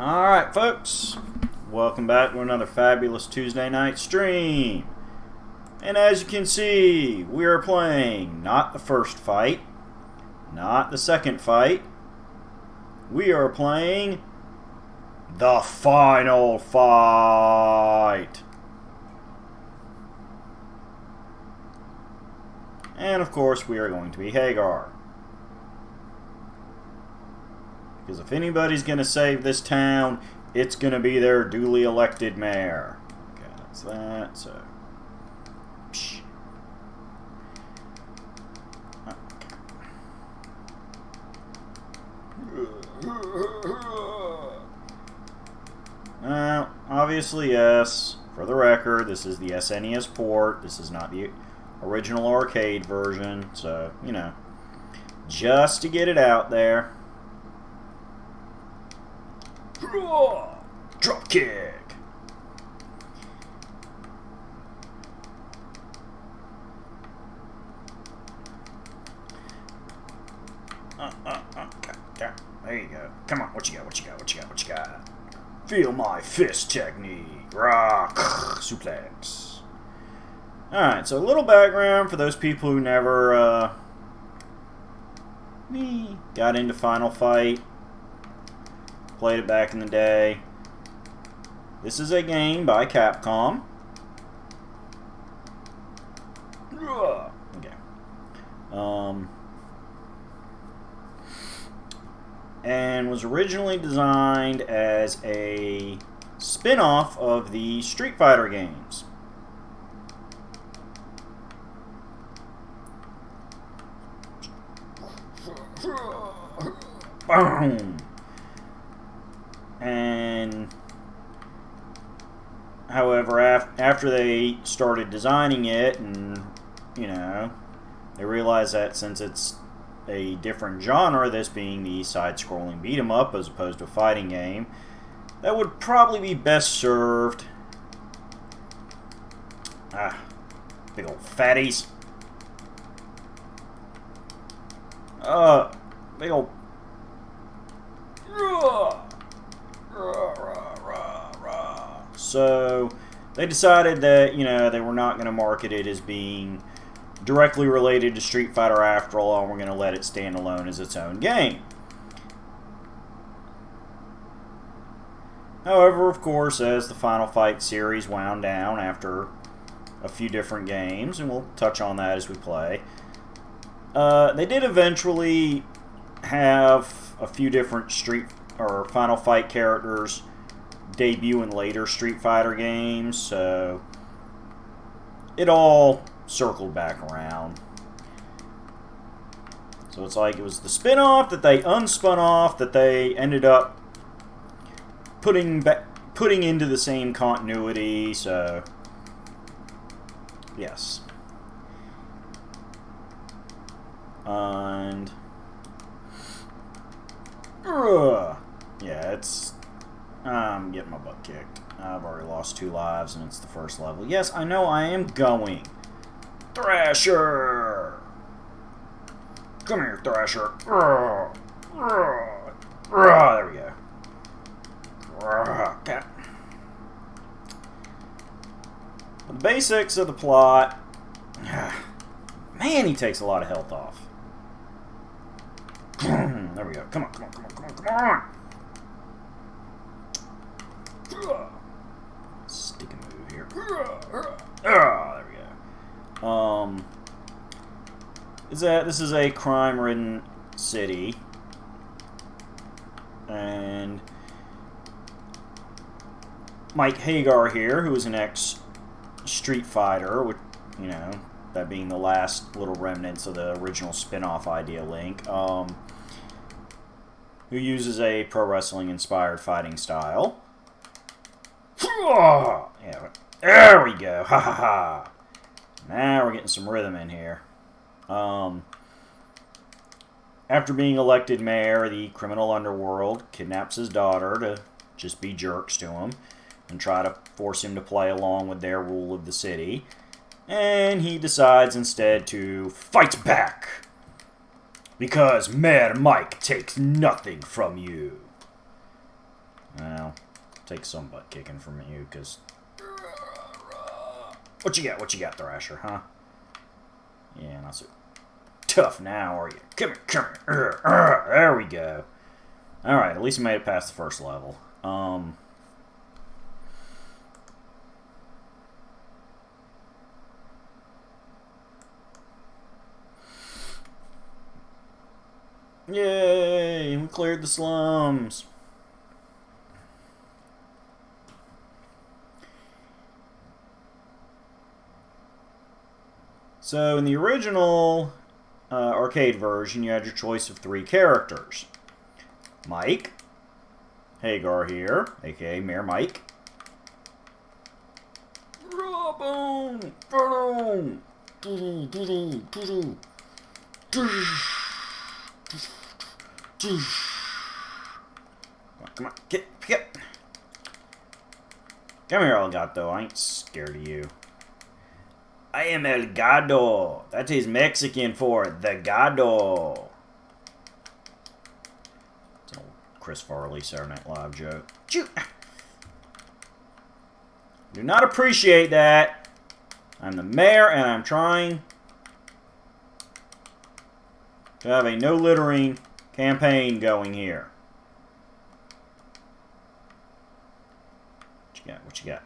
Alright folks, welcome back to another fabulous Tuesday night stream. And as you can see, we are playing not the first fight, not the second fight. We are playing the final fight. And of course we are going to be Haggar. Because if anybody's going to save this town, it's going to be their duly elected mayor. Okay, that's that, so... Psh. Okay. Now, obviously, yes, for the record, this is the SNES port. This is not the original arcade version, so, you know, just to get it out there. Drop kick. There you go. Come on, what you got? What you got? What you got? What you got? Feel my fist technique. Rock suplex. Alright, so a little background for those people who never got into Final Fight. Played it back in the day. This is a game by Capcom. Okay. And was originally designed as a spin-off of the Street Fighter games. Boom! And however, after they started designing it, and you know, they realized that since it's a different genre, this being the side-scrolling beat 'em up as opposed to a fighting game, that would probably be best served. Big old fatties. Big old. So they decided that, you know, they were not going to market it as being directly related to Street Fighter after all, and we're going to let it stand alone as its own game. However, of course, as the Final Fight series wound down after a few different games, and we'll touch on that as we play, they did eventually have a few different Final Fight characters debut in later Street Fighter games, so it all circled back around. So it's like it was the spin-off that they unspun off that they ended up putting into the same continuity, so yes. And yeah, it's I'm getting my butt kicked. I've already lost 2 lives and it's the first level. Yes, I know I am going. Thrasher! Come here, Thrasher. There we go. Okay. The basics of the plot. Man, he takes a lot of health off. There we go. Come on, come on, come on, come on, come on! Stick a move here. There we go. This is a crime-ridden city, and Mike Haggar here, who is an ex-Street Fighter, with, you know, that being the last little remnants of the original spin-off idea link, who uses a pro wrestling-inspired fighting style. Yeah, there we go. Ha ha ha. Now we're getting some rhythm in here. After being elected mayor, the criminal underworld kidnaps his daughter to just be jerks to him and try to force him to play along with their rule of the city. And he decides instead to fight back Because Mayor Mike takes nothing from you. take some butt kicking from you, because... What you got? What you got, Thrasher, huh? Yeah, not so tough now, are you? Come here. There we go. Alright, at least we made it past the first level. Yay! We cleared the slums. So, in the original arcade version, you had your choice of 3 characters. Mike, Haggar here, aka Mayor Mike. Boom! Boom! Come on, get. Come here, Elgato. I ain't scared of you. I am El Gado. That is Mexican for the Gado. It's an old Chris Farley Saturday Night Live joke. Do not appreciate that. I'm the mayor and I'm trying to have a no littering campaign going here. What you got? What you got?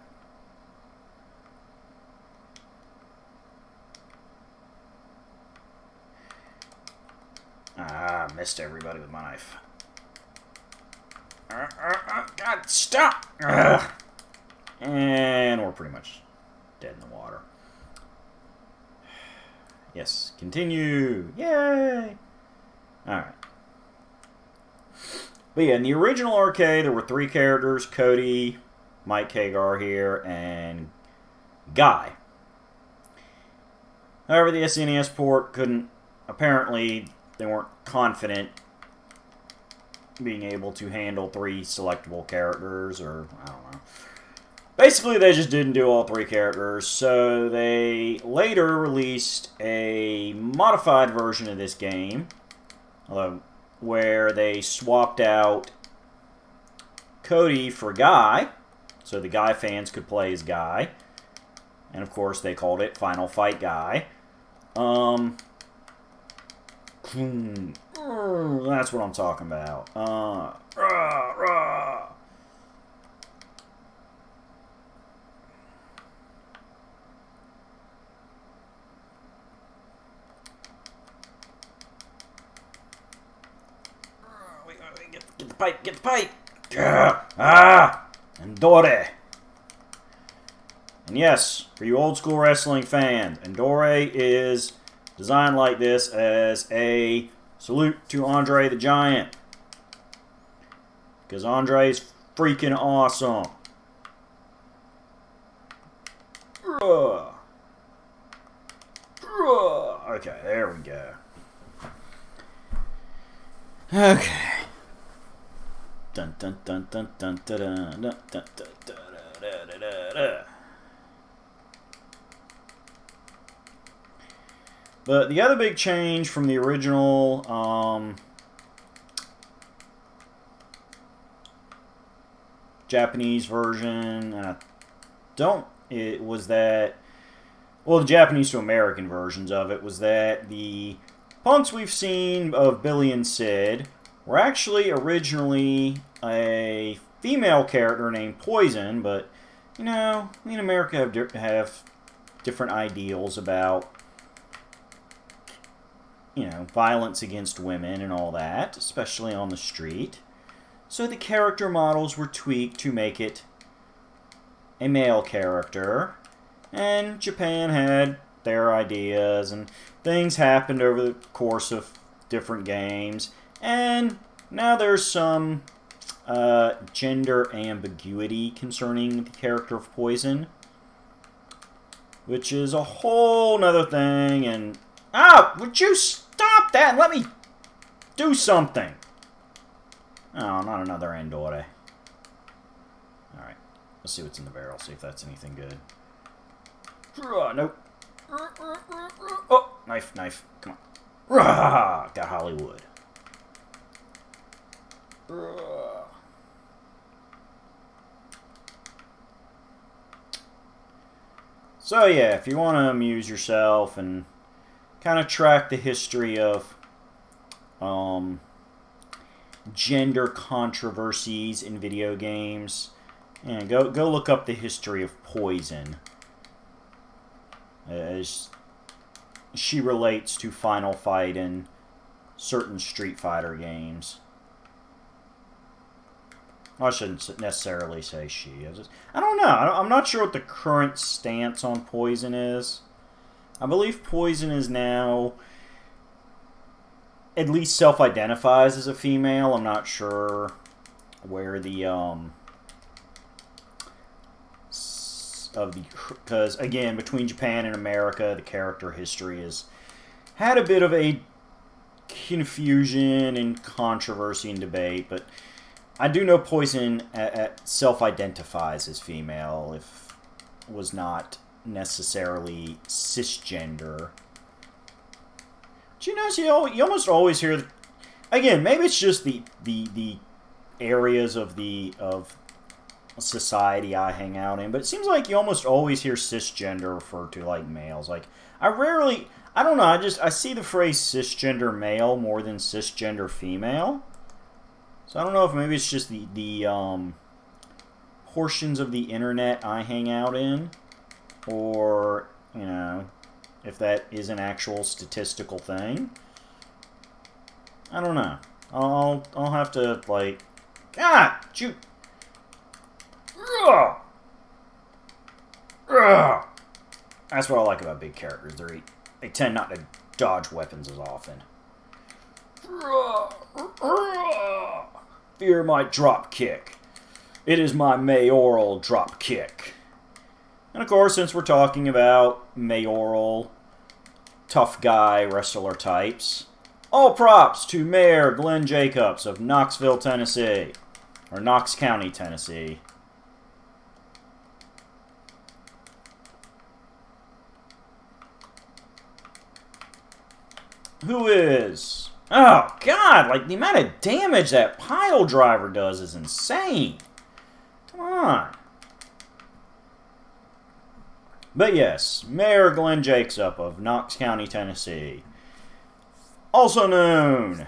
Ah, I missed everybody with my knife. God, stop! And we're pretty much dead in the water. Yes, continue! Yay! Alright. But yeah, in the original arcade, there were 3 characters. Cody, Mike Haggar here, and Guy. However, the SNES port couldn't... Apparently, they weren't confident being able to handle 3 selectable characters, or I don't know. Basically, they just didn't do all 3 characters, so they later released a modified version of this game, where they swapped out Cody for Guy, so the Guy fans could play as Guy, and of course they called it Final Fight Guy. That's what I'm talking about. Get the pipe, get the pipe! Endore! And yes, for you old school wrestling fans, Endore is designed like this as a salute to Andre the Giant. Because Andre is freaking awesome. Okay, there we go. Okay. Dun dun dun dun dun dun dun dun dun dun dun. But the other big change from the original Japanese version, it was that, well, the Japanese to American versions of it was that the punks we've seen of Billy and Sid were actually originally a female character named Poison, but, you know, we in America have different ideals about, you know, violence against women and all that, especially on the street. So the character models were tweaked to make it a male character, and Japan had their ideas, and things happened over the course of different games, and now there's some gender ambiguity concerning the character of Poison, which is a whole nother thing, and would you stop that and let me do something? Oh, not another Andore. Alright, let's see what's in the barrel, see if that's anything good. Nope. Oh, knife, come on. Got Hollywood. So yeah, if you want to amuse yourself and kind of track the history of gender controversies in video games, and go look up the history of Poison as she relates to Final Fight and certain Street Fighter games. I shouldn't necessarily say she. I don't know. I'm not sure what the current stance on Poison is. I believe Poison is now at least self-identifies as a female. I'm not sure where because again, between Japan and America, the character history has had a bit of a confusion and controversy and debate, but I do know Poison self-identifies as female, if was not necessarily cisgender. But you notice you almost always hear, again, maybe it's just the areas of society I hang out in, but it seems like you almost always hear cisgender referred to like males. Like I don't know, I see the phrase cisgender male more than cisgender female. So I don't know if maybe it's just the portions of the internet I hang out in, or, you know, if that is an actual statistical thing. I don't know. I'll have to, like, shoot. That's what I like about big characters. They tend not to dodge weapons as often. Fear my drop kick. It is my mayoral drop kick. And of course, since we're talking about mayoral, tough guy wrestler types, all props to Mayor Glenn Jacobs of Knoxville, Tennessee. Or Knox County, Tennessee. Who is... Oh, God, like, the amount of damage that Piledriver does is insane. Come on. But yes, Mayor Glenn Jacobs of Knox County, Tennessee. Also known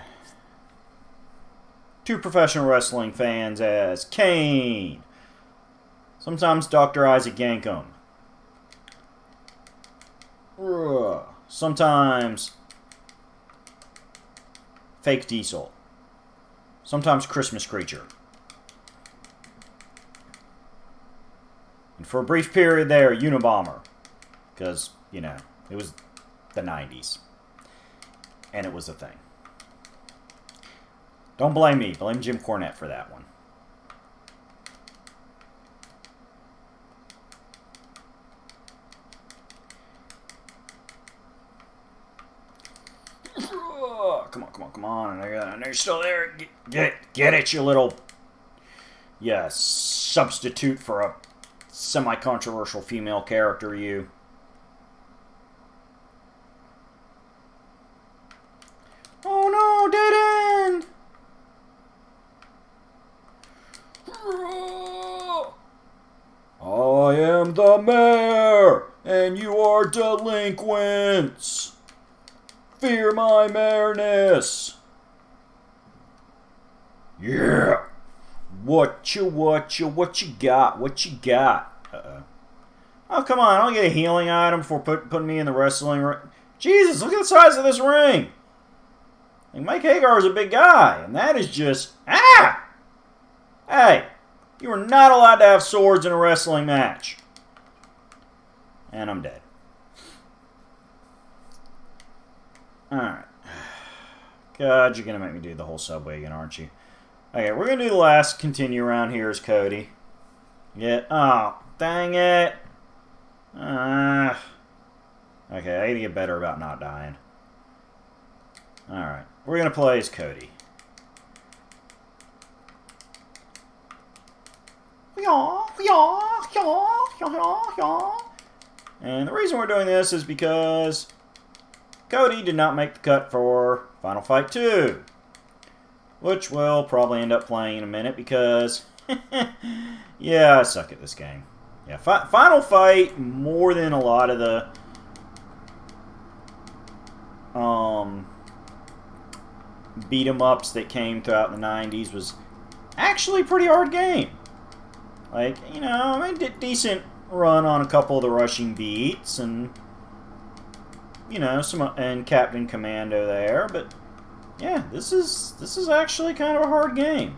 to professional wrestling fans as Kane. Sometimes Dr. Isaac Yankum. Sometimes Fake Diesel. Sometimes Christmas Creature. And for a brief period there, Unabomber. Because, you know, it was the 90s. And it was a thing. Don't blame me. Blame Jim Cornette for that one. Come on. And you're still there. Get it, you little... Yeah, substitute for a semi-controversial female character, you. Oh no, dead end! I am the mayor, and you are delinquents. Fear my mayorness. Yeah. What you got? Uh-oh. Oh, come on. I'll get a healing item for putting me in the wrestling ring. Jesus, look at the size of this ring. Like, Mike Haggar is a big guy, and that is just... Ah! Hey, you are not allowed to have swords in a wrestling match. And I'm dead. Alright. God, you're going to make me do the whole subway again, aren't you? Okay, we're going to do the last continue round here as Cody. Yeah. Oh, dang it. Okay, I need to get better about not dying. Alright, we're going to play as Cody. And the reason we're doing this is because Cody did not make the cut for Final Fight 2. Which we'll probably end up playing in a minute because, yeah, I suck at this game. Yeah, Final Fight, more than a lot of the beat 'em ups that came throughout the 90s, was actually a pretty hard game. Like, you know, I mean, decent run on a couple of the rushing beats, and you know, and Captain Commando there, but yeah, this is actually kind of a hard game.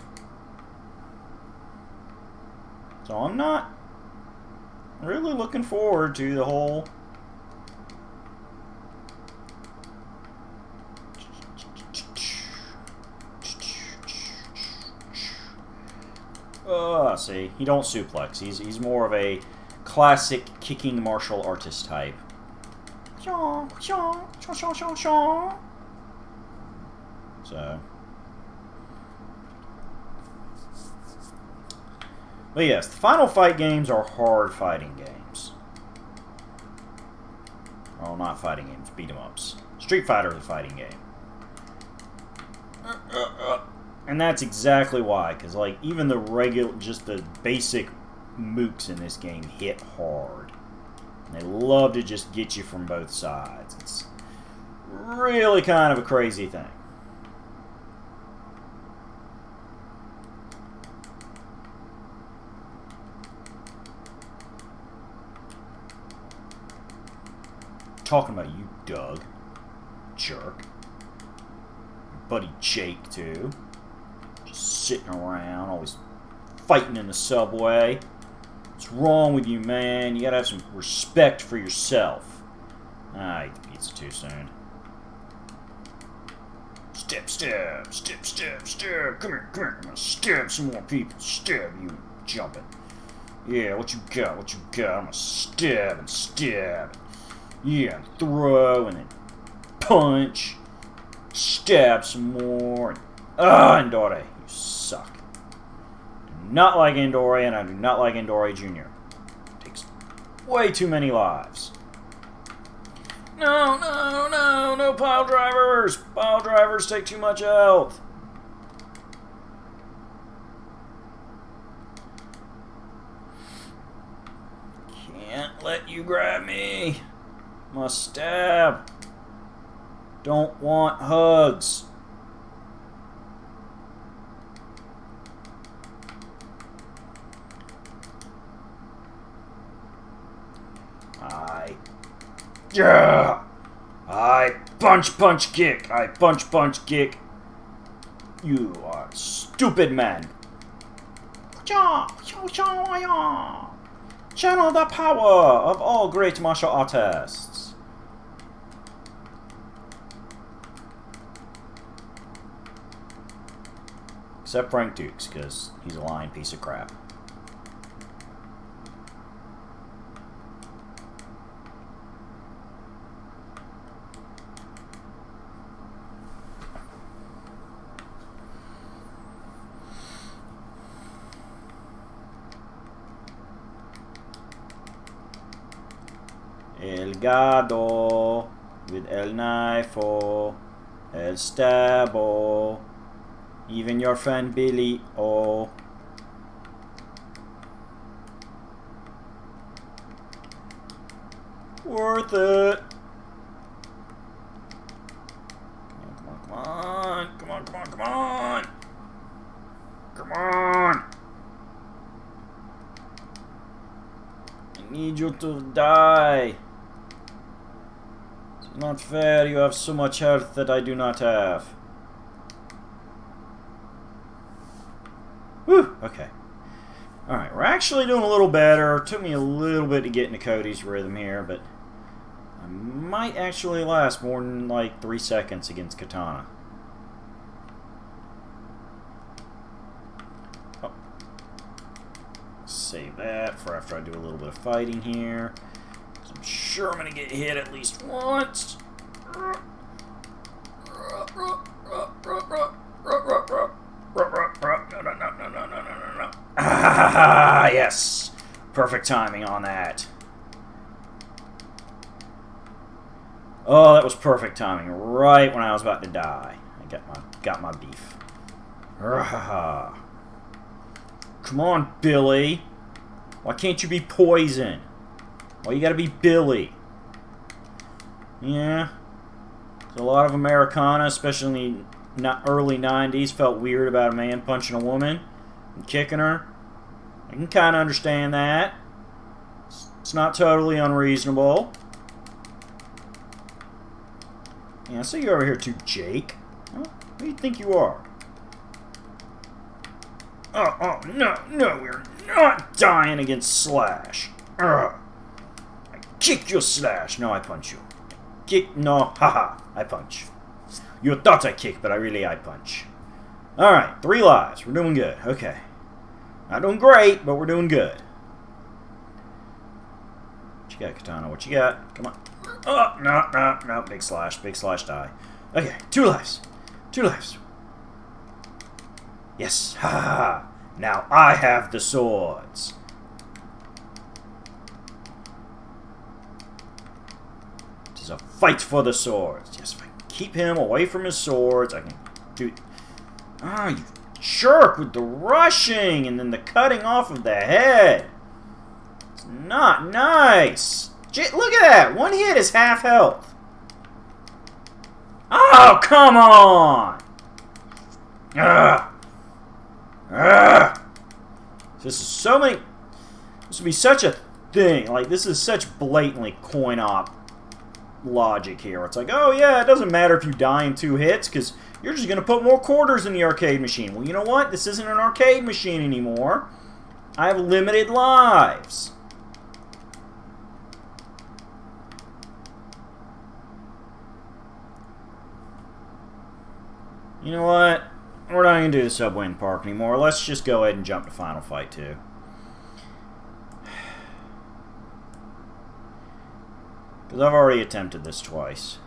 So I'm not really looking forward to the whole see, he don't suplex. He's more of a classic kicking martial artist type. So, but yes, the Final Fight games are hard fighting games. Well, not fighting games, beat 'em ups. Street Fighter is a fighting game. And that's exactly why, because like even the regular, just the basic mooks in this game hit hard. And they love to just get you from both sides. It's really kind of a crazy thing. Talking about you, Doug. Jerk. Your buddy Jake, too. Just sitting around, always fighting in the subway. What's wrong with you, man? You gotta have some respect for yourself. I ate the pizza too soon. Stab, stab, stab, stab, stab. Come here, come here. I'm gonna stab some more people. Stab you, jumping. Yeah, what you got? What you got? I'm gonna stab and stab. Yeah, and throw and then punch. Stab some more. Andore, you suck. Do not like Andore, and I do not like Andore Jr. Takes way too many lives. No, no, no, no pile drivers. Pile drivers take too much health. Can't let you grab me. Must stab. Don't want hugs. Yeah! I punch kick. I punch kick. You are stupid man. Channel the power of all great martial artists. Except Frank Dukes, because he's a lying piece of crap. El Gado with El Knifo, El Stabbo, even your friend Billy O. Worth it. Come on, come on, come on, come on. Come on. I need you to die. It's not fair, you have so much health that I do not have. Whew, okay. Alright, we're actually doing a little better. It took me a little bit to get into Cody's rhythm here, but I might actually last more than like 3 seconds against Katana. Oh. Save that for after I do a little bit of fighting here. I'm sure I'm going to get hit at least once. Ah, yes. Perfect timing on that. Oh, that was perfect timing. Right when I was about to die. I got my beef. Come on, Billy. Why can't you be Poison? Why you gotta be Billy? Yeah. So a lot of Americana, especially in the early 90s, felt weird about a man punching a woman and kicking her. I can kind of understand that. It's not totally unreasonable. Yeah, so you're over here too, Jake. Huh? Who do you think you are? Oh, no, we're not dying against Slash. Ugh. I kick your Slash. No, I punch you. Kick, no, haha, I punch. You thought I kick, but I punch. Alright, 3 lives. We're doing good. Okay. Not doing great, but we're doing good. What you got, Katana? What you got? Come on. Oh, no. Big Slash die. Okay, 2 lives. 2 lives. Yes, ha ha ha. Now I have the swords. It is a fight for the swords. Yes, if I can keep him away from his swords, I can do... Ah, you jerk with the rushing and then the cutting off of the head. It's not nice. Look at that. 1 hit is half health. Oh, come on. Ugh. Ugh. This is so many... This would be such a thing. Like, this is such blatantly coin-op logic here. It's like, oh yeah, it doesn't matter if you die in 2 hits, because you're just going to put more quarters in the arcade machine. Well, you know what? This isn't an arcade machine anymore. I have limited lives. You know what? We're not going to do the Subway in the Park anymore. Let's just go ahead and jump to Final Fight 2. Because I've already attempted this twice.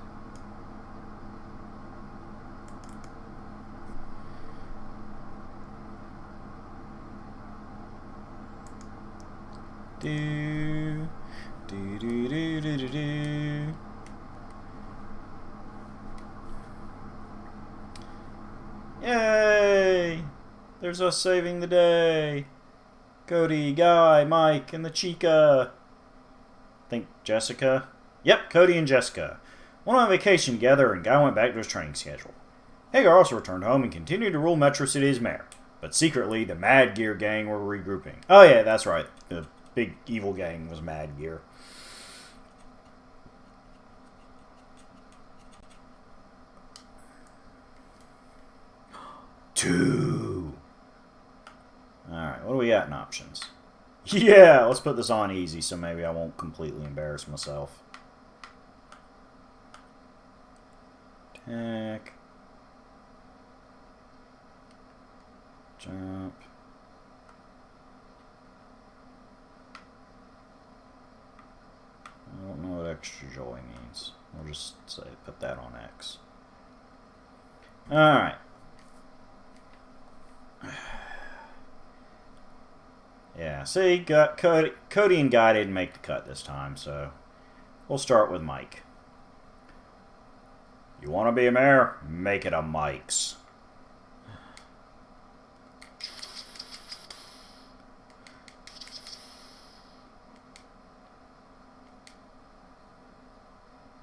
Do, do, do, do, do, do, do. Yay! There's us saving the day. Cody, Guy, Mike, and the Chica. I think Jessica. Yep, Cody and Jessica. Went on vacation together, and Guy went back to his training schedule. Haggar also returned home and continued to rule Metro City as mayor. But secretly, the Mad Gear gang were regrouping. Oh yeah, that's right. The big evil gang was Mad Gear. Two. Alright, what do we got in options? Yeah, let's put this on easy so maybe I won't completely embarrass myself. Attack. Jump. I don't know what extra joy means. We'll just say put that on X. Alright. Yeah, see, Cody and Guy didn't make the cut this time, so we'll start with Mike. You want to be a mayor? Make it a Mike's.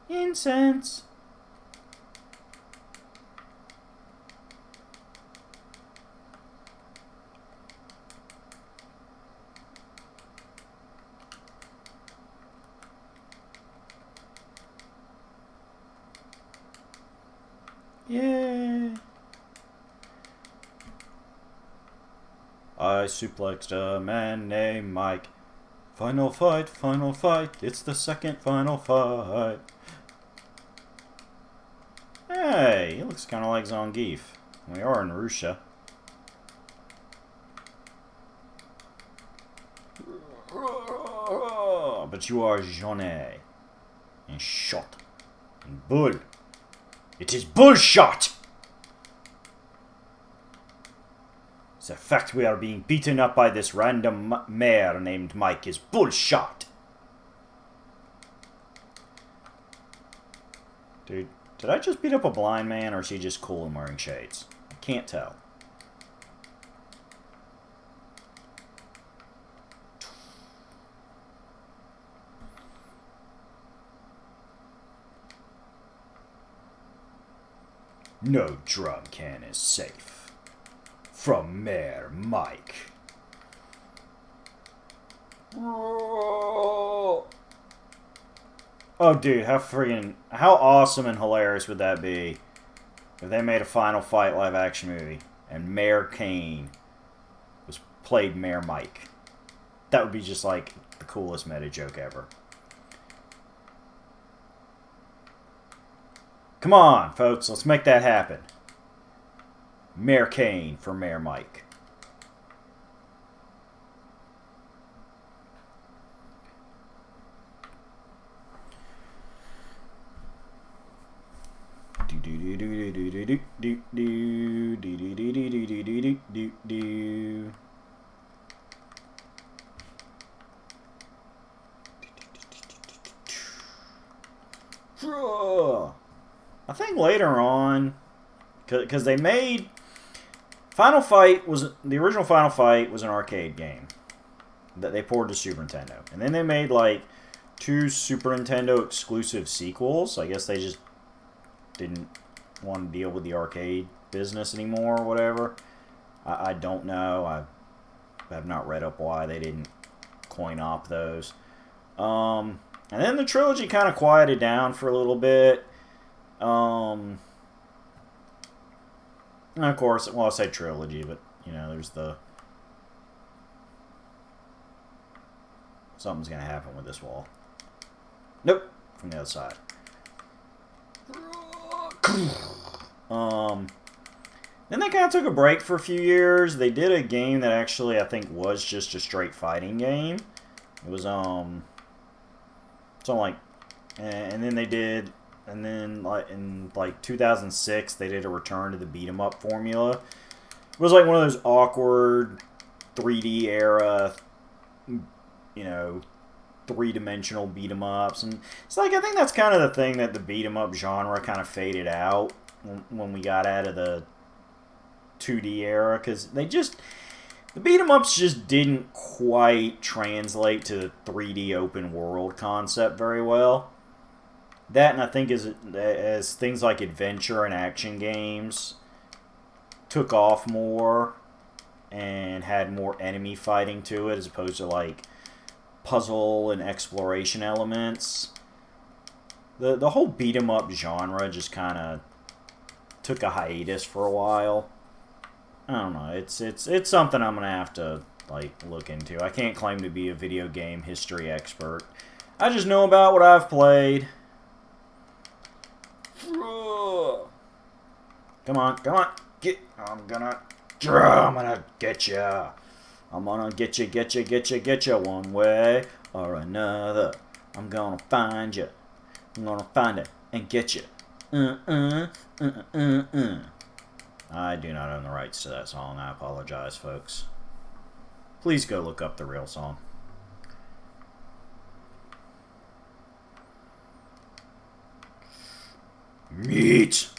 Incense. Yeah. I suplexed a man named Mike. Final fight, it's the second final fight. Hey, he looks kind of like Zangief. We are in Russia. But you are Johnny. And shot. And bull. It is bullshot! The fact we are being beaten up by this random mayor named Mike is bullshot. Dude, did I just beat up a blind man, or is he just cool and wearing shades? I can't tell. No drum can is safe. From Mayor Mike. Oh, dude, how awesome and hilarious would that be if they made a Final Fight live action movie and Mayor Kane played Mayor Mike? That would be just like the coolest meta joke ever. Come on, folks, let's make that happen. Mayor Kane for Mayor Mike. I think later on, because they made the original Final Fight was an arcade game that they ported to Super Nintendo, and then they made like 2 Super Nintendo exclusive sequels. I guess they just didn't want to deal with the arcade business anymore or whatever. I don't know. I have not read up why they didn't coin op those. And then the trilogy kind of quieted down for a little bit. And of course, well, I say trilogy, but, you know, there's the... Something's going to happen with this wall. Nope. From the other side. Then they kind of took a break for a few years. They did a game that actually, I think, was just a straight fighting game. It was, something like... And then they did... And then, like in 2006, they did a return to the beat 'em up formula. It was like one of those awkward 3D era, you know, 3-dimensional beat 'em ups, and it's like I think that's kind of the thing that the beat 'em up genre kind of faded out when we got out of the 2D era, because the beat 'em ups just didn't quite translate to the 3D open world concept very well. That, and I think as things like adventure and action games took off more and had more enemy fighting to it as opposed to like puzzle and exploration elements, the whole beat 'em up genre just kind of took a hiatus for a while. I don't know. It's something I'm gonna have to like look into. I can't claim to be a video game history expert. I just know about what I've played. Come on, I'm gonna get ya. I'm gonna get ya one way or another. I'm gonna find ya. I'm gonna find it and get ya. I do not own the rights to that song. I apologize, folks. Please go look up the real song. Meat!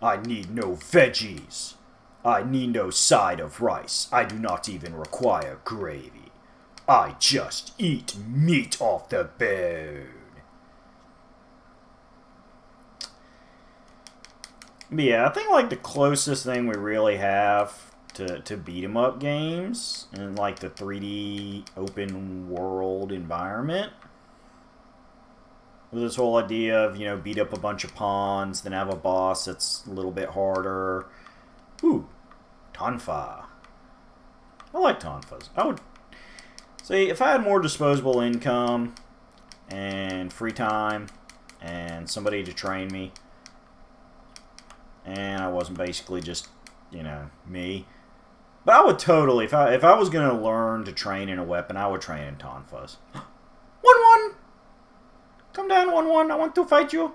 I need no veggies. I need no side of rice. I do not even require gravy. I just eat meat off the bone. But yeah, I think like the closest thing we really have to beat 'em up games and like the 3D open world environment with this whole idea of, you know, beat up a bunch of pawns, then have a boss that's a little bit harder. Ooh, Tonfa. I like Tonfas. I would see if I had more disposable income and free time and somebody to train me, and I wasn't basically just, you know, me. But I would totally, if I was gonna learn to train in a weapon, I would train in Tonfas. 1-1. Come down, 1-1. I want to fight you.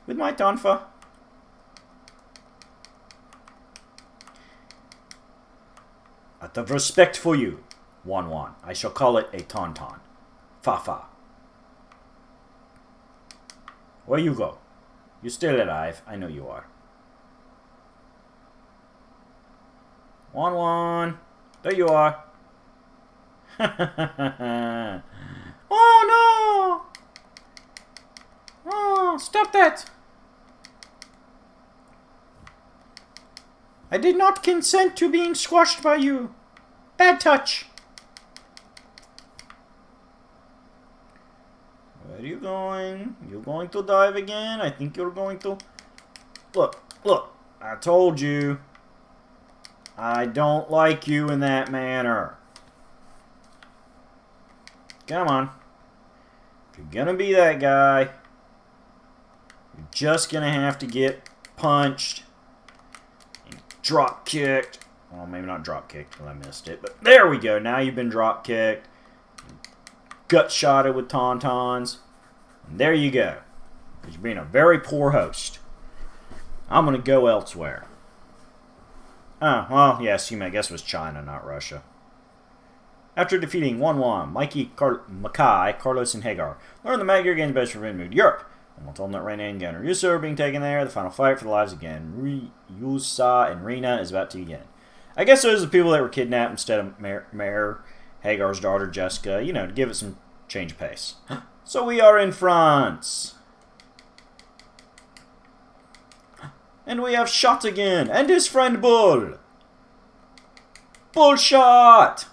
With my Tonfa. Out of respect for you, 1-1. I shall call it a Tauntaun. Fa-fa. Where you go? You're still alive. I know you are. 1-1. There you are. Oh no! Oh, stop that! I did not consent to being squashed by you. Bad touch. Where are you going? You're going to dive again? I think you're going to... Look, look. I told you. I don't like you in that manner. Come on. If you're gonna be that guy, you're just gonna have to get punched and drop kicked. Well, maybe not drop kicked because I missed it, but there we go. Now you've been drop kicked, gut shotted with tauntauns, and there you go. Because you're being a very poor host. I'm gonna go elsewhere. Oh, well, yes, I guess it was China, not Russia. After defeating 1-1, Mackay, Carlos, and Haggar learned the Magyar gains best for moved to Europe. And while told that Reyna and Gunnar Yusa are being taken there, the final fight for the lives again, Yusa and Reyna is about to begin. I guess those are the people that were kidnapped instead of Mayor Haggar's daughter, Jessica, you know, to give it some change of pace. So we are in France. And we have Shot again, and his friend Bull. Bullshot!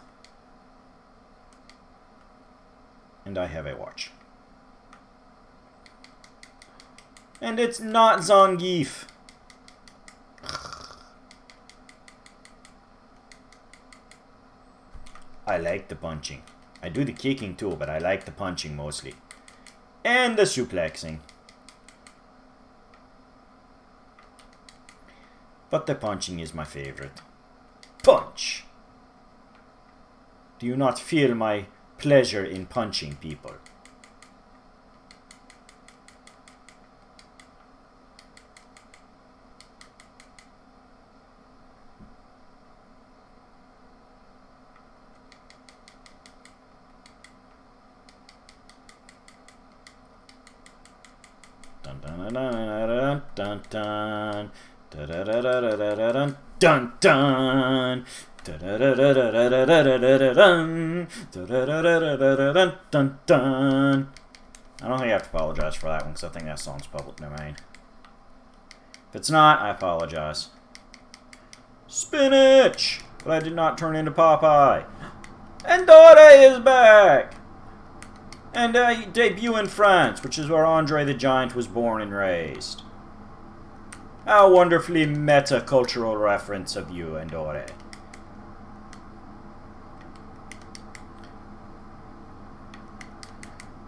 And I have a watch. And it's not Zangief. I like the punching. I do the kicking too, but I like the punching mostly. And the suplexing. But the punching is my favorite. Punch! Do you not feel my pleasure in punching people? Dun dun dun dun dun dun dun dun dun. I don't think I have to apologize for that one because I think that song's public domain. If it's not, I apologize. Spinach! But I did not turn into Popeye. And Dora is back! And debut in France, which is where Andre the Giant was born and raised. How wonderfully meta-cultural reference of you, Andore.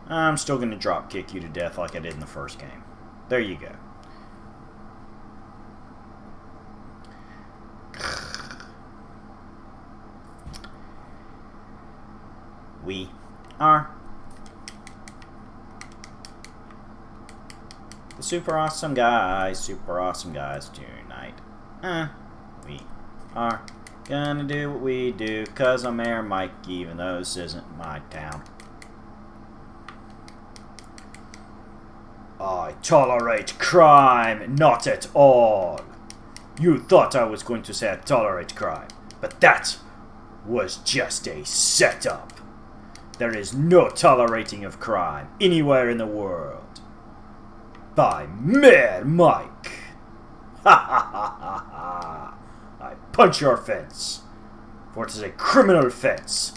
I'm still going to drop kick you to death like I did in the first game. There you go. We are the super awesome guys tonight. We are gonna do what we do, cause I'm Mayor Mike, even though this isn't my town. I tolerate crime, not at all. You thought I was going to say I tolerate crime, but that was just a setup. There is no tolerating of crime anywhere in the world. By Mayor Mike. Ha ha ha ha ha. I punch your fence, for it is a criminal offense.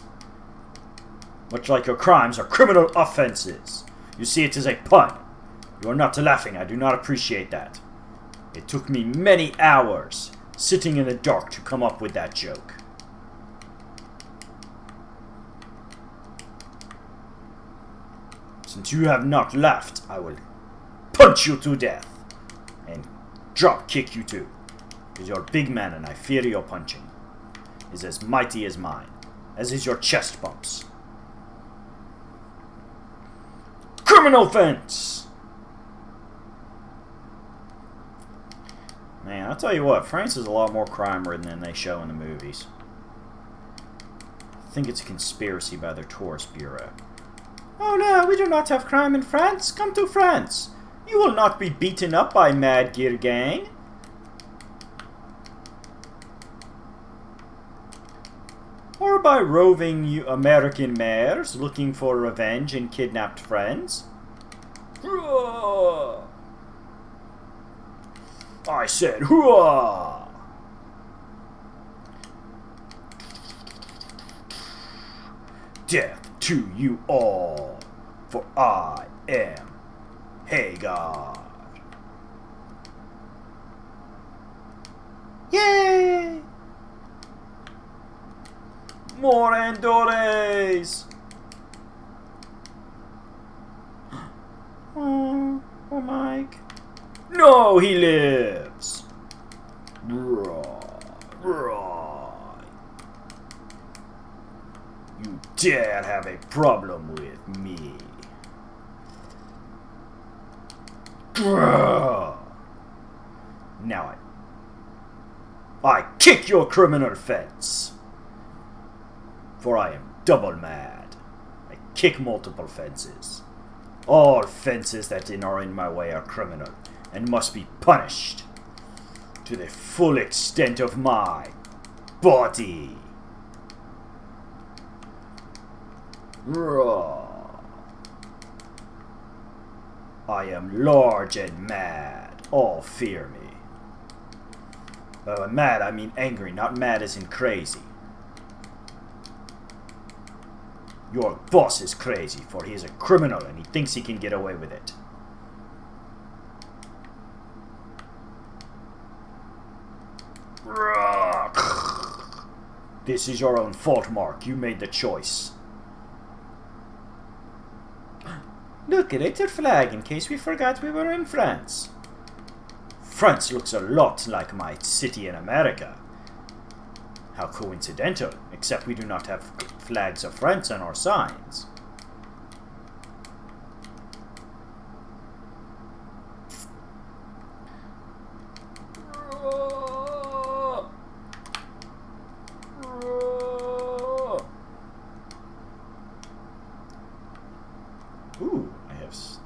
Much like your crimes are criminal offenses. You see, it is a pun. You are not laughing. I do not appreciate that. It took me many hours sitting in the dark to come up with that joke. Since you have not laughed, I will punch you to death and drop kick you too. Because you're a big man and I fear your punching is as mighty as mine, as is your chest bumps. Criminal offense! Man, I'll tell you what, France is a lot more crime-ridden than they show in the movies. I think it's a conspiracy by their tourist bureau. Oh no, we do not have crime in France. Come to France. You will not be beaten up by Mad Gear Gang. Or by roving American mayors looking for revenge and kidnapped friends. I said, hooah! Death to you all, for I am Haggar. Yay! More Andores! Oh, poor Mike. No, he lives! Right. You dare have a problem with me. Now I kick your criminal fence. For I am double mad. I kick multiple fences. All fences that are in my way are criminal and must be punished to the full extent of my body. I am large and mad. All fear me. Mad, I mean angry, not mad as in crazy. Your boss is crazy, for he is a criminal and he thinks he can get away with it. This is your own fault, Mark. You made the choice. Look, a little flag in case we forgot we were in France. France looks a lot like my city in America. How coincidental, except we do not have flags of France on our signs. Ooh,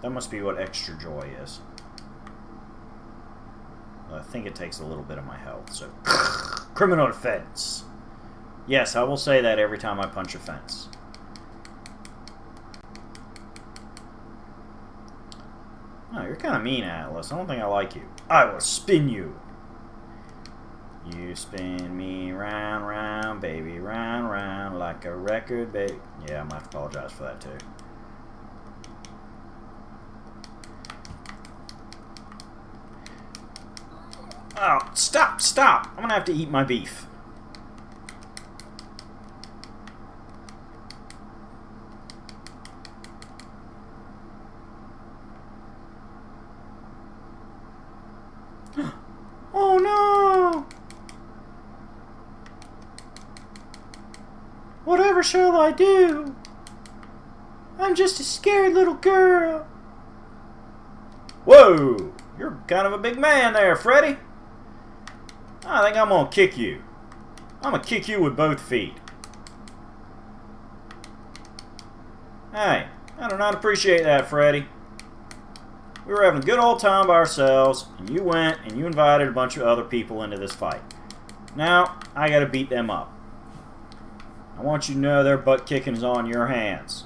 that must be what extra joy is. I think it takes a little bit of my health, so... Criminal offense. Yes, I will say that every time I punch a fence. Oh, you're kind of mean, Atlas. I don't think I like you. I will spin you. You spin me round, round, baby, round, round, like a record, baby. Yeah, I'm going to have to apologize for that, too. Oh, stop, stop! I'm gonna have to eat my beef. Oh no! Whatever shall I do? I'm just a scared little girl. Whoa! You're kind of a big man there, Freddy. I think I'm gonna kick you. I'm gonna kick you with both feet. Hey, I do not appreciate that, Freddy. We were having a good old time by ourselves, and you went and you invited a bunch of other people into this fight. Now, I gotta beat them up. I want you to know their butt kicking is on your hands.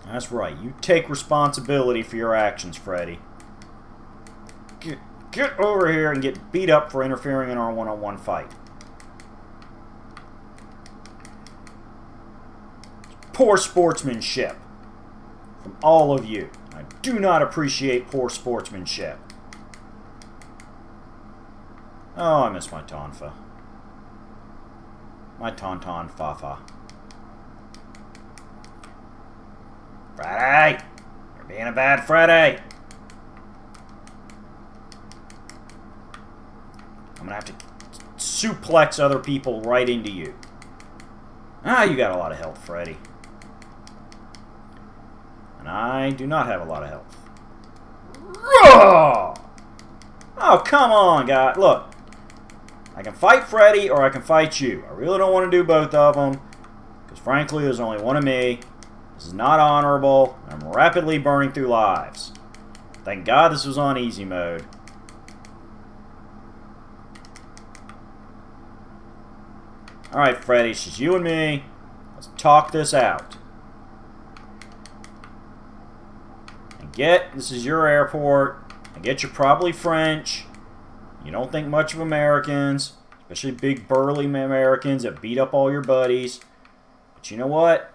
That's right, you take responsibility for your actions, Freddy. Get over here and get beat up for interfering in our one-on-one fight. Poor sportsmanship from all of you. I do not appreciate poor sportsmanship. Oh, I miss my Tonfa. My Tauntaun Fafa. Freddy! You're being a bad Freddy! I'm gonna have to suplex other people right into you. Ah, you got a lot of health, Freddy. And I do not have a lot of health. Oh, come on, guy. Look. I can fight Freddy or I can fight you. I really don't want to do both of them. Because frankly, there's only one of me. This is not honorable. I'm rapidly burning through lives. Thank God this was on easy mode. Alright, Freddy, it's just you and me. Let's talk this out. get this is your airport. I get you're probably French. You don't think much of Americans, especially big burly Americans that beat up all your buddies. But you know what?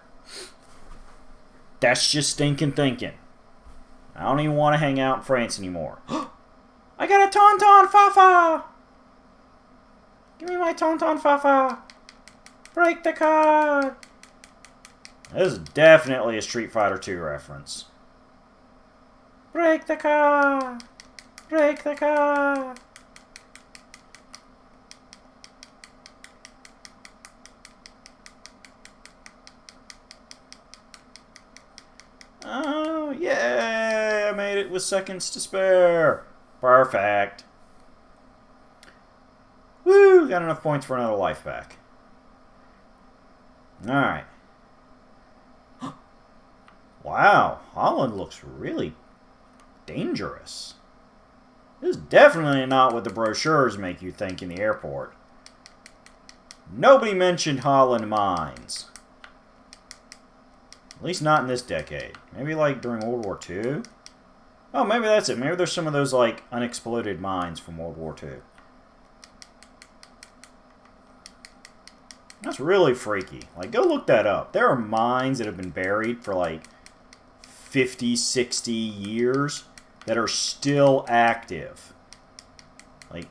That's just stinking thinking. I don't even want to hang out in France anymore. I got a Tauntaun Fafa! Give me my Tauntaun Fafa! Break the card! This is definitely a Street Fighter 2 reference. Break the car! Break the car! Oh, yay! I made it with seconds to spare. Perfect. Woo! Got enough points for another life back. Alright. Wow, Holland looks really dangerous. This is definitely not what the brochures make you think in the airport. Nobody mentioned Holland mines. At least not in this decade. Maybe like during World War II? Oh, maybe that's it. Maybe there's some of those like unexploded mines from World War II. That's really freaky. Like, go look that up. There are mines that have been buried for like 50, 60 years that are still active. Like,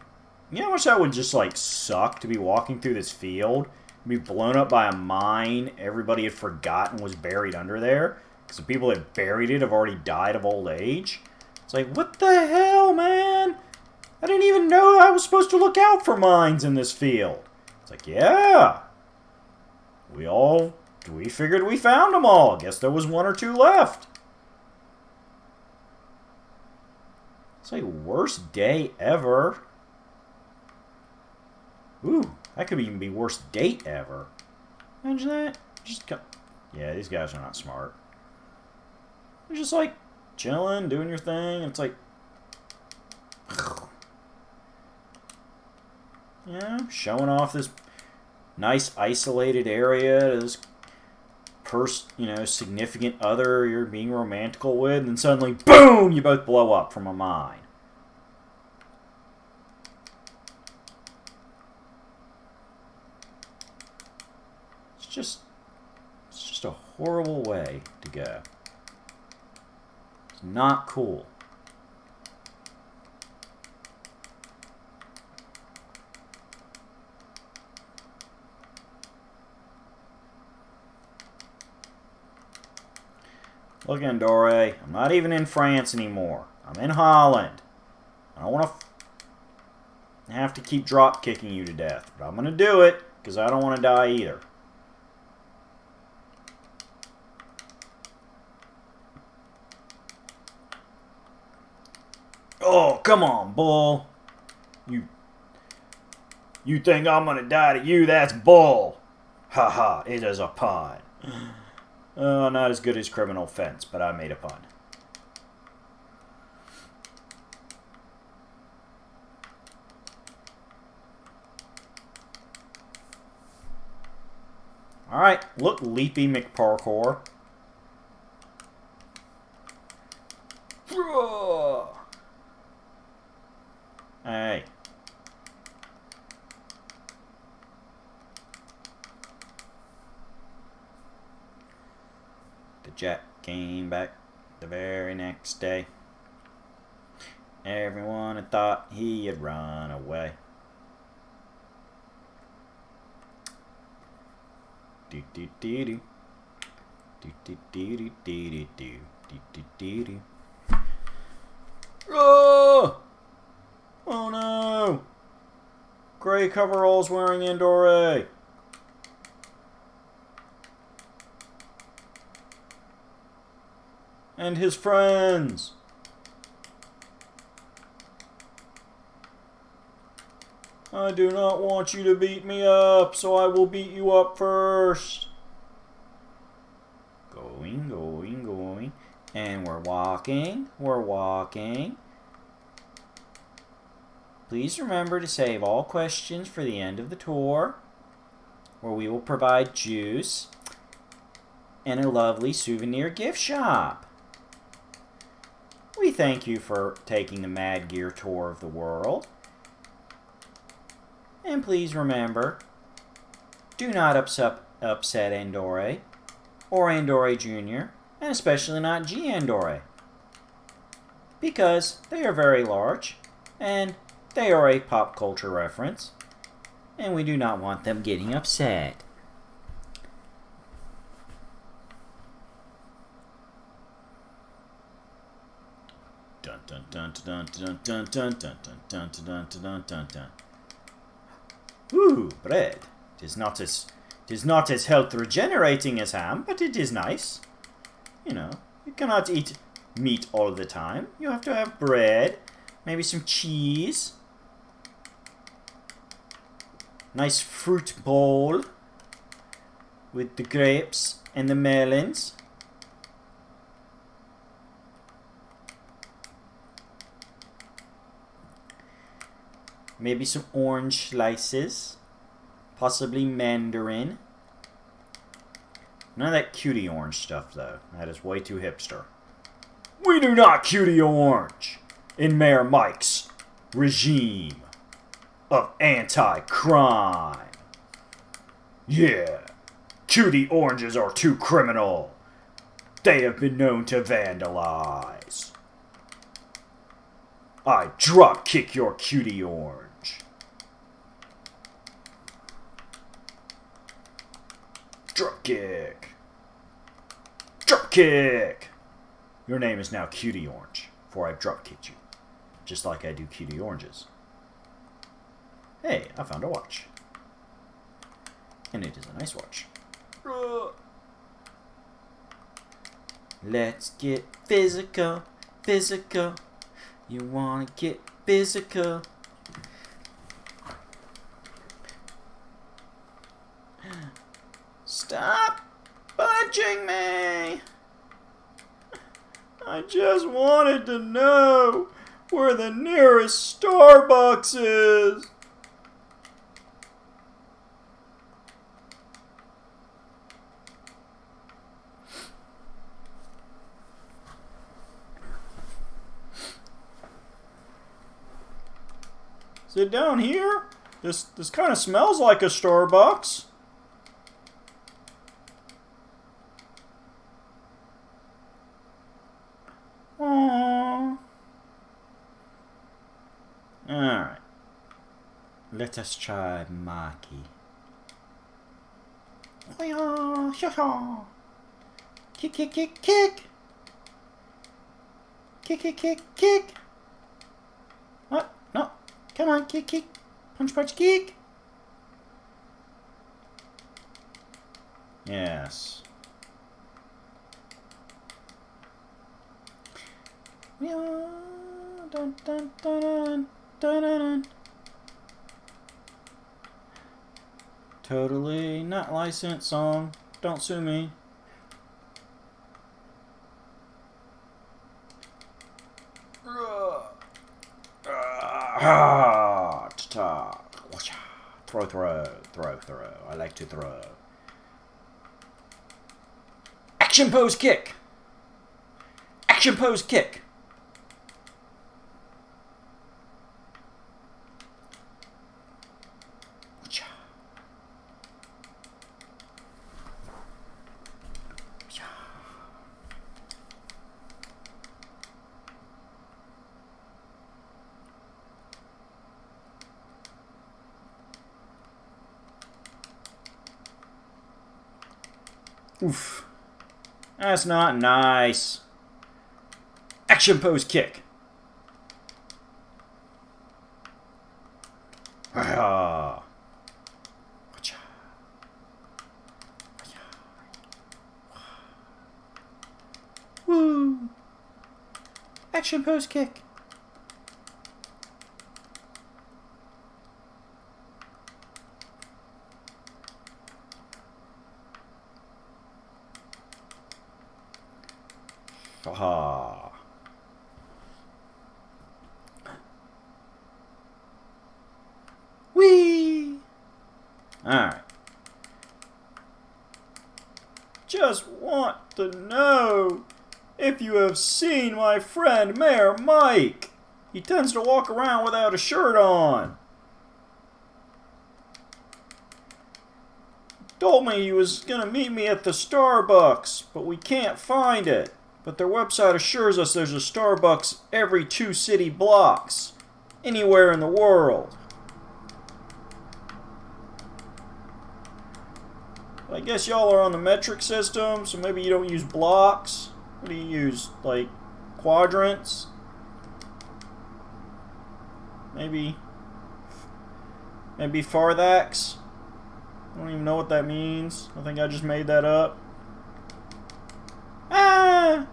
you know how much that would just like suck to be walking through this field and be blown up by a mine everybody had forgotten was buried under there because the people that buried it have already died of old age? It's like, what the hell, man? I didn't even know I was supposed to look out for mines in this field. It's like, yeah. We figured we found them all. Guess there was one or two left. It's like, worst day ever. Ooh, that could even be worst date ever. Imagine that. Yeah, these guys are not smart. They're just like chilling, doing your thing. It's like, yeah, showing off this nice isolated area to this significant other you're being romantical with, and then suddenly, boom, you both blow up from a mine. It's just a horrible way to go. It's not cool. Look, Andorre, I'm not even in France anymore. I'm in Holland. I don't want to have to keep drop kicking you to death, but I'm going to do it because I don't want to die either. Oh, come on, bull. You think I'm going to die to you? That's bull. Haha, it is a pun. Not as good as criminal offense, but I made a pun. Alright, look, Leapy McParkour. Hey. Jack came back the very next day. Everyone had thought he had run away. Do do do do. Do do do do do do do do do do. Oh! Oh no! Gray coveralls wearing Andorre. And his friends. I do not want you to beat me up, so I will beat you up first. Going, going, going. And we're walking, we're walking. Please remember to save all questions for the end of the tour, where we will provide juice and a lovely souvenir gift shop. we thank you for taking the Mad Gear tour of the world. And please remember, do not upset Andore, or Andore Jr., and especially not G. Andore, because they are very large, and they are a pop culture reference, and we do not want them getting upset. Dun dun dun dun dun dun dun dun dun dun dun dun dun. Ooh, bread. It is not as health regenerating as ham, but it is nice. You know, you cannot eat meat all the time. You have to have bread, maybe some cheese, nice fruit bowl with the grapes and the melons. Maybe some orange slices, possibly mandarin. None of that cutie orange stuff, though. That is way too hipster. We do not cutie orange in Mayor Mike's regime of anti-crime. Yeah, cutie oranges are too criminal. They have been known to vandalize. I drop kick your cutie orange. Drop kick. Drop kick. Your name is now Cutie Orange, for I've drop kicked you, just like I do cutie oranges. Hey, I found a watch. And it is a nice watch. Let's get physical, physical. You wanna get physical? Stop punching me! I just wanted to know where the nearest Starbucks is. Is it down here? This kind of smells like a Starbucks. Aww. Alright. Let us try Maki. Kick, kick, kick, kick. Kick, kick, kick, kick. What? No. Come on, kick, kick. Punch, punch, kick. Yes. Dun, dun, dun, dun, dun. Totally not licensed song. Don't sue me. Throw. I like to throw. Action pose kick. Action pose kick. Oof. That's not nice. Action pose kick. Woo. Action pose kick. Aha. Whee! Alright. Just want to know If you have seen my friend Mayor Mike, he tends to walk around without a shirt on. Told me he was gonna meet me at the Starbucks, but we can't find it. But their website assures us there's a Starbucks every 2 city blocks, anywhere in the world. I guess y'all are on the metric system, so maybe you don't use blocks. What do you use? Like quadrants? Maybe farthax? I don't even know what that means. I think I just made that up. Ah!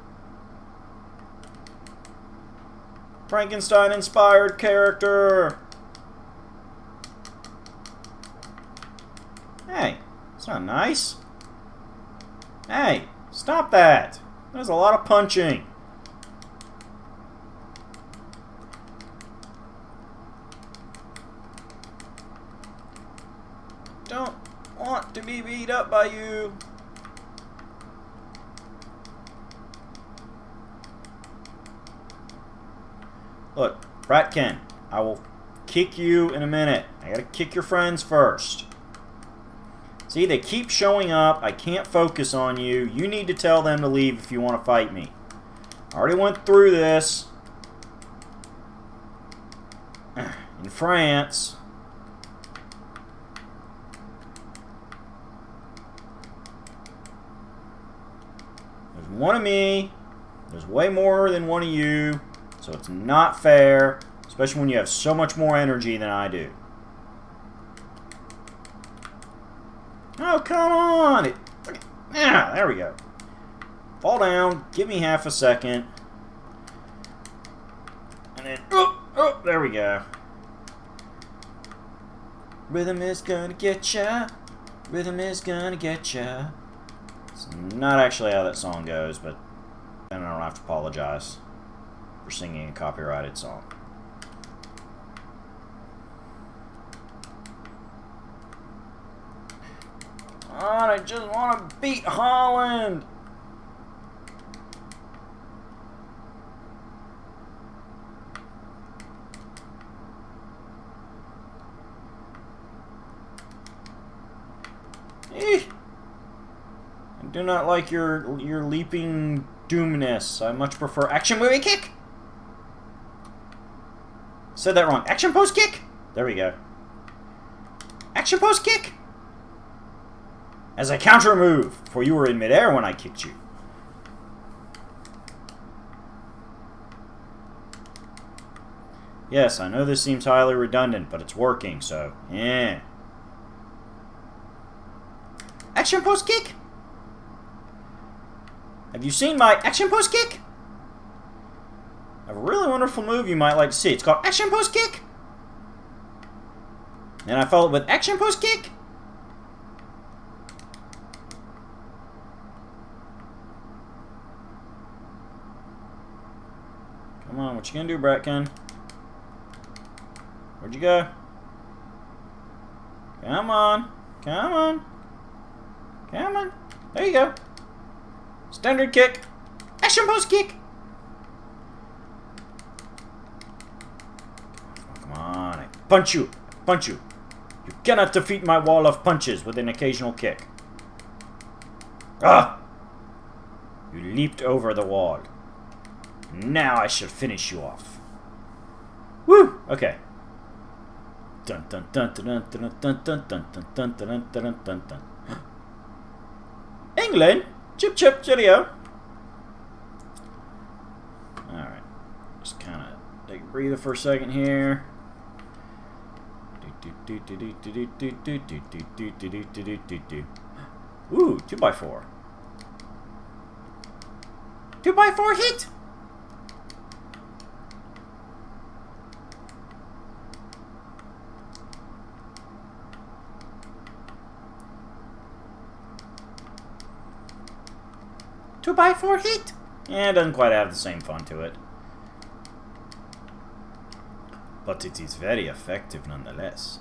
Frankenstein-inspired character. Hey, it's not nice. Hey, stop that. There's a lot of punching. Don't want to be beat up by you. Look, Bratkin, I will kick you in a minute. I gotta kick your friends first. See, they keep showing up. I can't focus on you. You need to tell them to leave if you want to fight me. I already went through this. In France. There's one of me. There's way more than one of you. So it's not fair, especially when you have so much more energy than I do. Oh, come on! There we go. Fall down. Give me half a second. And then, oh, there we go. Rhythm is gonna get ya. Rhythm is gonna get ya. It's not actually how that song goes, but then I don't have to apologize for singing a copyrighted song. I just want to beat Holland. I do not like your leaping doomness. I much prefer action movie kick. Said that wrong. Action post kick. There we go. Action post kick. As a counter move, for you were in midair when I kicked you. Yes, I know this seems highly redundant, but it's working, so yeah. Action post kick? Have you seen my action post kick? I have a really wonderful move you might like to see. It's called action post kick. And I follow it with action post kick. Come on, what you gonna do, Bratkin? Where'd you go? Come on. Come on. Come on. There you go. Standard kick. Action post kick. Come on. I punch you. Punch you. You cannot defeat my wall of punches with an occasional kick. Ah! You leaped over the wall. Now I shall finish you off. Woo! Okay. Dun dun dun dun dun dun dun dun dun dun dun dun dun dun. England, chip chip cheerio. All right, just kind of take a breather for a second here. Ooh, 2x4. 2x4 hit. Two by four hit. Yeah, it doesn't quite have the same fun to it. But it is very effective nonetheless.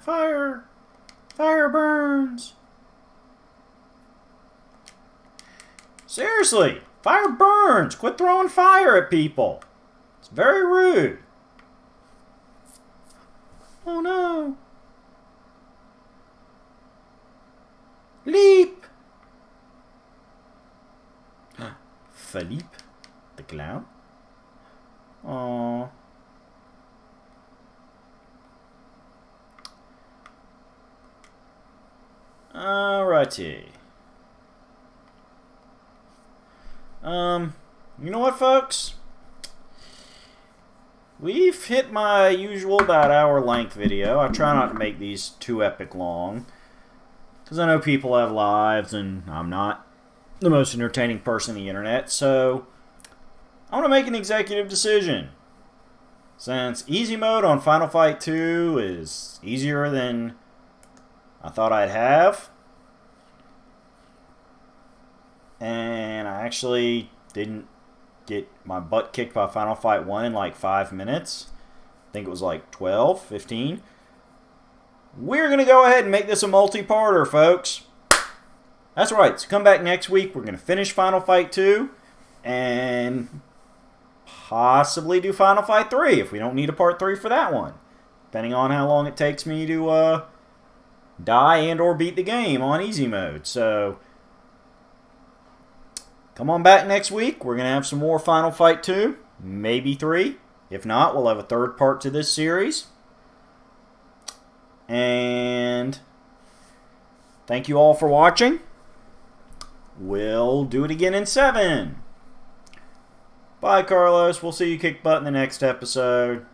Fire! Fire burns! Seriously! Fire burns! Quit throwing fire at people! It's very rude. Oh no! Leap! Philippe? The clown? Aww. Alrighty. You know what, folks? We've hit my usual about hour length video. I try not to make these too epic long, because I know people have lives and I'm not the most entertaining person on the internet, so I want to make an executive decision. Since easy mode on Final Fight 2 is easier than I thought I'd have, and I actually didn't get my butt kicked by Final Fight 1 in like 5 minutes. I think it was like 12, 15. We're going to go ahead and make this a multi-parter, folks. That's right. So come back next week. We're going to finish Final Fight 2 and possibly do Final Fight 3 if we don't need a part 3 for that one. Depending on how long it takes me to die and or beat the game on easy mode. So come on back next week. We're going to have some more Final Fight 2, maybe 3. If not, we'll have a third part to this series. And thank you all for watching. We'll do it again in 7. Bye, Carlos. We'll see you kick butt in the next episode.